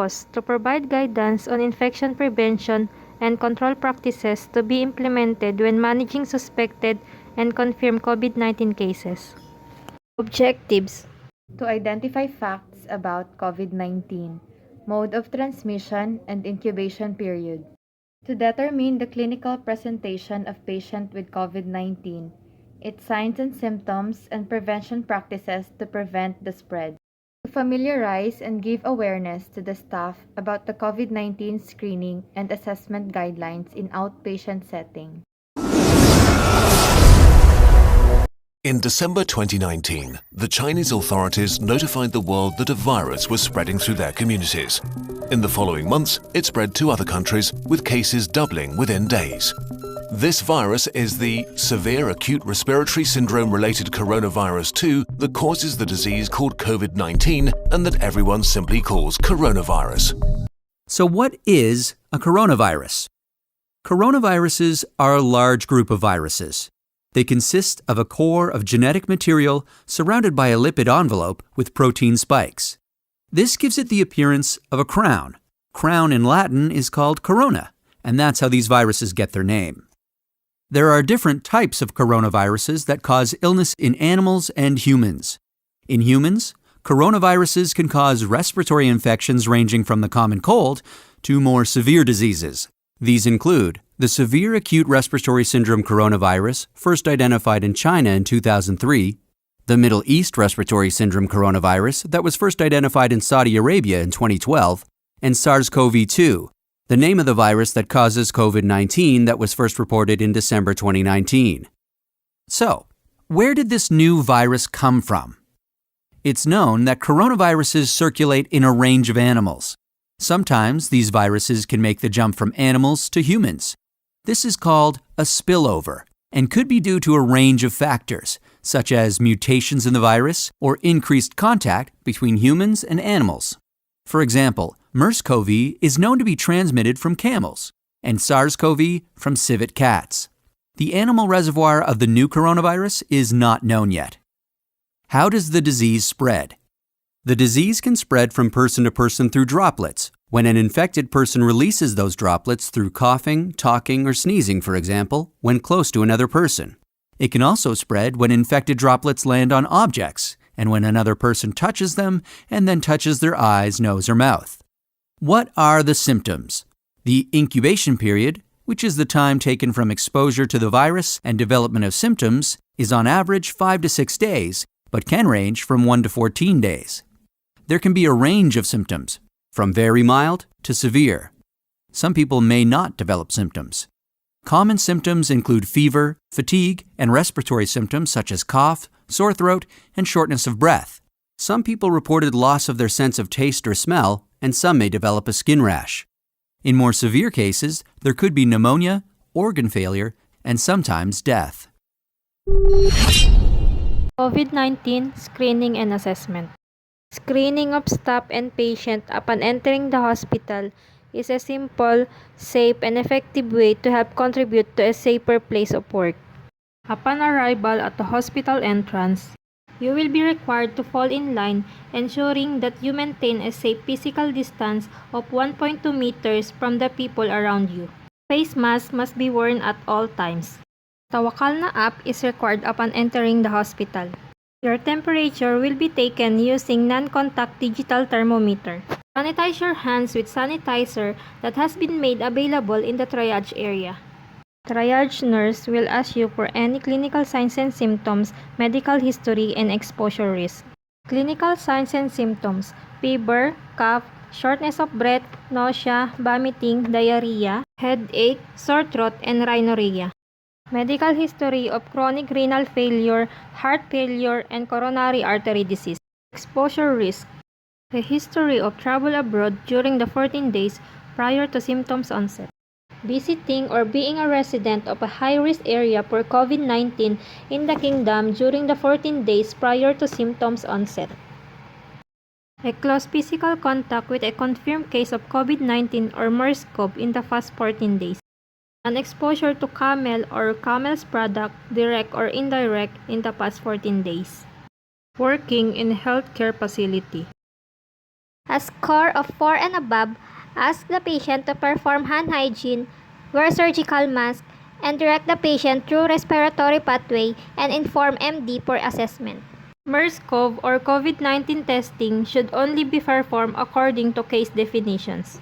purpose to provide guidance on infection prevention and control practices to be implemented when managing suspected and confirmed COVID-19 cases. Objectives: to identify facts about COVID-19, mode of transmission, and incubation period, to determine the clinical presentation of patient with COVID-19, its signs and symptoms, and prevention practices to prevent the spread, to familiarize and give awareness to the staff about the COVID-19 screening and assessment guidelines in outpatient setting. In December 2019, the Chinese authorities notified the world that a virus was spreading through their communities. In the following months, it spread to other countries, with cases doubling within days. This virus is the severe acute respiratory syndrome-related coronavirus 2 that causes the disease called COVID-19 and that everyone simply calls coronavirus. So what is a coronavirus? Coronaviruses are a large group of viruses. They consist of a core of genetic material surrounded by a lipid envelope with protein spikes. This gives it the appearance of a crown. Crown in Latin is called corona, and that's how these viruses get their name. There are different types of coronaviruses that cause illness in animals and humans. In humans, coronaviruses can cause respiratory infections ranging from the common cold to more severe diseases. These include the severe acute respiratory syndrome coronavirus, first identified in China in 2003, the Middle East respiratory syndrome coronavirus that was first identified in Saudi Arabia in 2012, and SARS-CoV-2, the name of the virus that causes COVID-19 that was first reported in December 2019. So, where did this new virus come from? It's known that coronaviruses circulate in a range of animals. Sometimes these viruses can make the jump from animals to humans. This is called a spillover and could be due to a range of factors, such as mutations in the virus or increased contact between humans and animals. For example, MERS-CoV is known to be transmitted from camels, and SARS-CoV from civet cats. The animal reservoir of the new coronavirus is not known yet. How does the disease spread? The disease can spread from person to person through droplets, when an infected person releases those droplets through coughing, talking, or sneezing, for example, when close to another person. It can also spread when infected droplets land on objects, and when another person touches them and then touches their eyes, nose, or mouth. What are the symptoms? The incubation period, which is the time taken from exposure to the virus and development of symptoms, is on average 5 to 6 days, but can range from 1 to 14 days. There can be a range of symptoms, from very mild to severe. Some people may not develop symptoms. Common symptoms include fever, fatigue, and respiratory symptoms such as cough, sore throat, and shortness of breath. Some people reported loss of their sense of taste or smell, and some may develop a skin rash. In more severe cases, there could be pneumonia, organ failure, and sometimes death. COVID-19 screening and assessment. Screening of staff and patient upon entering the hospital is a simple, safe, and effective way to help contribute to a safer place of work. Upon arrival at the hospital entrance, you will be required to fall in line, ensuring that you maintain a safe physical distance of 1.2 meters from the people around you. Face mask must be worn at all times. Tawakal na app is required upon entering the hospital. Your temperature will be taken using non-contact digital thermometer. Sanitize your hands with sanitizer that has been made available in the triage area. Triage nurse will ask you for any clinical signs and symptoms, medical history, and exposure risk. Clinical signs and symptoms: fever, cough, shortness of breath, nausea, vomiting, diarrhea, headache, sore throat, and rhinorrhea. Medical history of chronic renal failure, heart failure, and coronary artery disease. Exposure risk: a history of travel abroad during the 14 days prior to symptoms onset. Visiting or being a resident of a high-risk area for COVID-19 in the kingdom during the 14 days prior to symptoms onset. A close physical contact with a confirmed case of COVID-19 or MERS-CoV in the past 14 days. An exposure to camel or camel's product, direct or indirect, in the past 14 days. Working in a healthcare facility. A score of 4 and above, ask the patient to perform hand hygiene, wear surgical mask, and direct the patient through respiratory pathway and inform MD for assessment. MERS-CoV or COVID-19 testing should only be performed according to case definitions.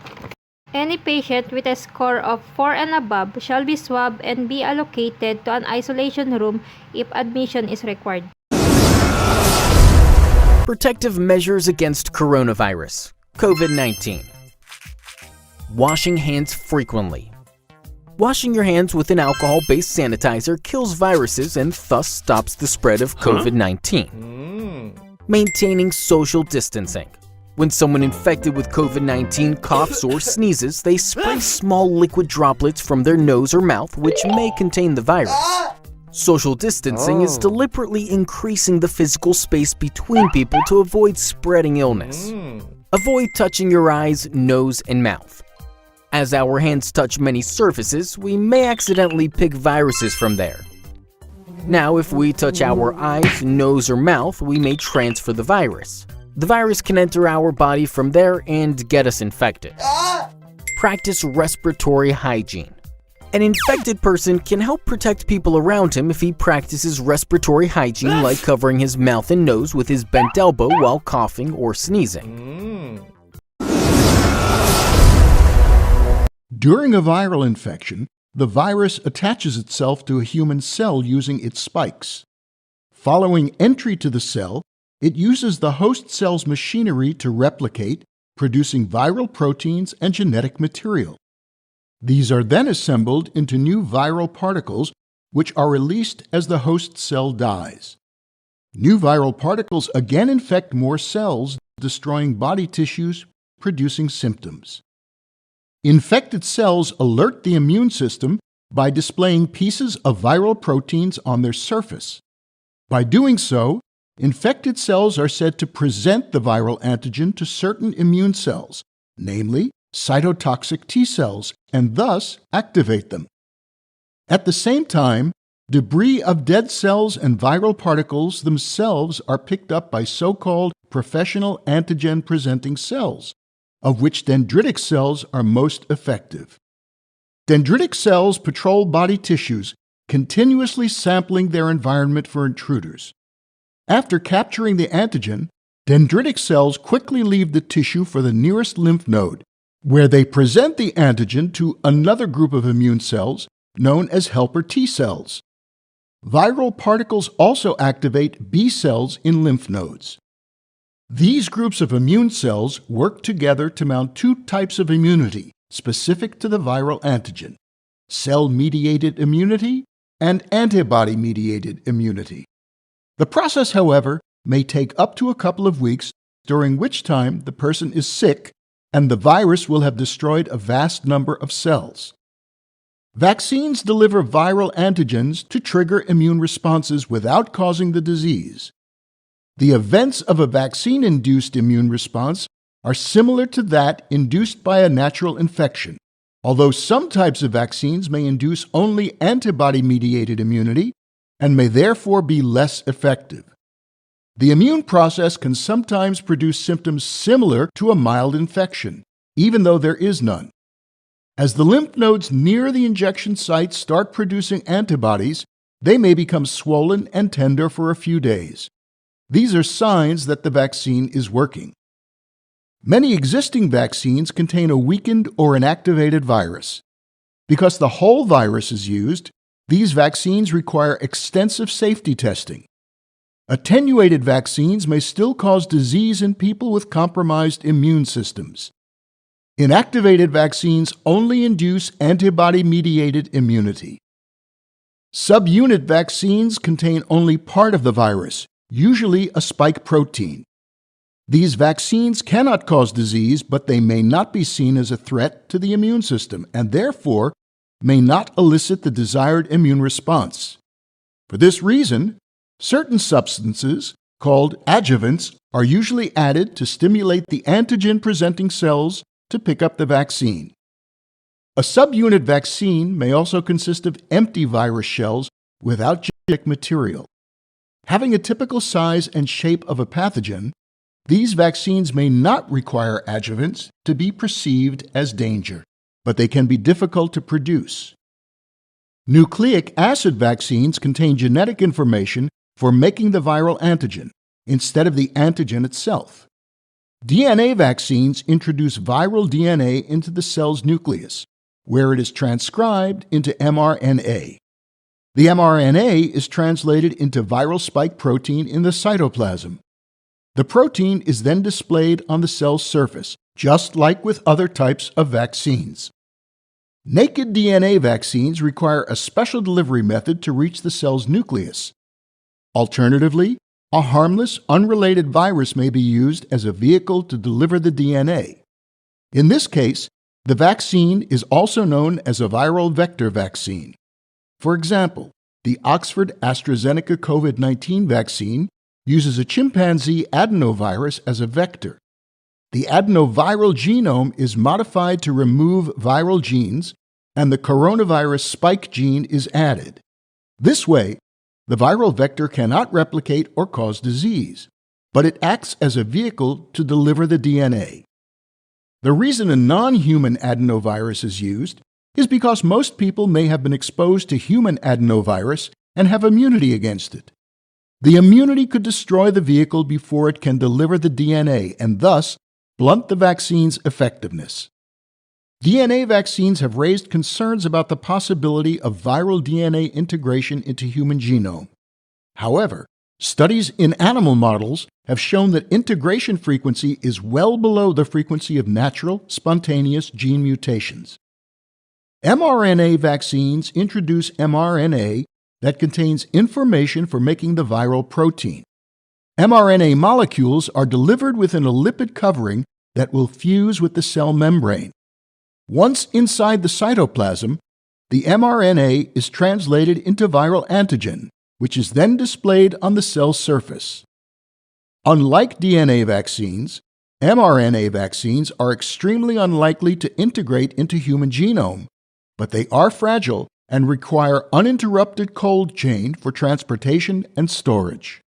Any patient with a score of 4 and above shall be swabbed and be allocated to an isolation room if admission is required. Protective measures against coronavirus, COVID-19. Washing hands frequently. Washing your hands with an alcohol-based sanitizer kills viruses and thus stops the spread of COVID-19. Maintaining social distancing. When someone infected with COVID-19 coughs or sneezes, they spray small liquid droplets from their nose or mouth, which may contain the virus. Social distancing is deliberately increasing the physical space between people to avoid spreading illness. Avoid touching your eyes, nose, and mouth. As our hands touch many surfaces, we may accidentally pick viruses from there. Now, if we touch our eyes, nose, or mouth, we may transfer the virus. The virus can enter our body from there and get us infected. Practice respiratory hygiene. An infected person can help protect people around him if he practices respiratory hygiene, like covering his mouth and nose with his bent elbow while coughing or sneezing. During a viral infection, the virus attaches itself to a human cell using its spikes. Following entry to the cell, it uses the host cell's machinery to replicate, producing viral proteins and genetic material. These are then assembled into new viral particles, which are released as the host cell dies. New viral particles again infect more cells, destroying body tissues, producing symptoms. Infected cells alert the immune system by displaying pieces of viral proteins on their surface. By doing so, infected cells are said to present the viral antigen to certain immune cells, namely cytotoxic T cells, and thus activate them. At the same time, debris of dead cells and viral particles themselves are picked up by so-called professional antigen-presenting cells, of which dendritic cells are most effective. Dendritic cells patrol body tissues, continuously sampling their environment for intruders. After capturing the antigen, dendritic cells quickly leave the tissue for the nearest lymph node, where they present the antigen to another group of immune cells known as helper T cells. Viral particles also activate B cells in lymph nodes. These groups of immune cells work together to mount two types of immunity specific to the viral antigen: cell-mediated immunity and antibody-mediated immunity. The process, however, may take up to a couple of weeks, during which time the person is sick and the virus will have destroyed a vast number of cells. Vaccines deliver viral antigens to trigger immune responses without causing the disease. The events of a vaccine-induced immune response are similar to that induced by a natural infection, although some types of vaccines may induce only antibody-mediated immunity and may therefore be less effective. The immune process can sometimes produce symptoms similar to a mild infection, even though there is none. As the lymph nodes near the injection site start producing antibodies, they may become swollen and tender for a few days. These are signs that the vaccine is working. Many existing vaccines contain a weakened or inactivated virus. Because the whole virus is used, these vaccines require extensive safety testing. Attenuated vaccines may still cause disease in people with compromised immune systems. Inactivated vaccines only induce antibody-mediated immunity. Subunit vaccines contain only part of the virus, usually a spike protein. These vaccines cannot cause disease, but they may not be seen as a threat to the immune system and therefore may not elicit the desired immune response. For this reason, certain substances, called adjuvants, are usually added to stimulate the antigen-presenting cells to pick up the vaccine. A subunit vaccine may also consist of empty virus shells without genetic material. Having a typical size and shape of a pathogen, these vaccines may not require adjuvants to be perceived as danger, but they can be difficult to produce. Nucleic acid vaccines contain genetic information for making the viral antigen instead of the antigen itself. DNA vaccines introduce viral DNA into the cell's nucleus, where it is transcribed into mRNA. The mRNA is translated into viral spike protein in the cytoplasm. The protein is then displayed on the cell's surface, just like with other types of vaccines. Naked DNA vaccines require a special delivery method to reach the cell's nucleus. Alternatively, a harmless, unrelated virus may be used as a vehicle to deliver the DNA. In this case, the vaccine is also known as a viral vector vaccine. For example, the Oxford AstraZeneca COVID-19 vaccine uses a chimpanzee adenovirus as a vector. The adenoviral genome is modified to remove viral genes, and the coronavirus spike gene is added. This way, the viral vector cannot replicate or cause disease, but it acts as a vehicle to deliver the DNA. The reason a non-human adenovirus is used is because most people may have been exposed to human adenovirus and have immunity against it. The immunity could destroy the vehicle before it can deliver the DNA and thus blunt the vaccine's effectiveness. DNA vaccines have raised concerns about the possibility of viral DNA integration into human genome. However, studies in animal models have shown that integration frequency is well below the frequency of natural, spontaneous gene mutations. mRNA vaccines introduce mRNA that contains information for making the viral protein. mRNA molecules are delivered within a lipid covering that will fuse with the cell membrane. Once inside the cytoplasm, the mRNA is translated into viral antigen, which is then displayed on the cell surface. Unlike DNA vaccines, mRNA vaccines are extremely unlikely to integrate into human genome, but they are fragile and require uninterrupted cold chain for transportation and storage.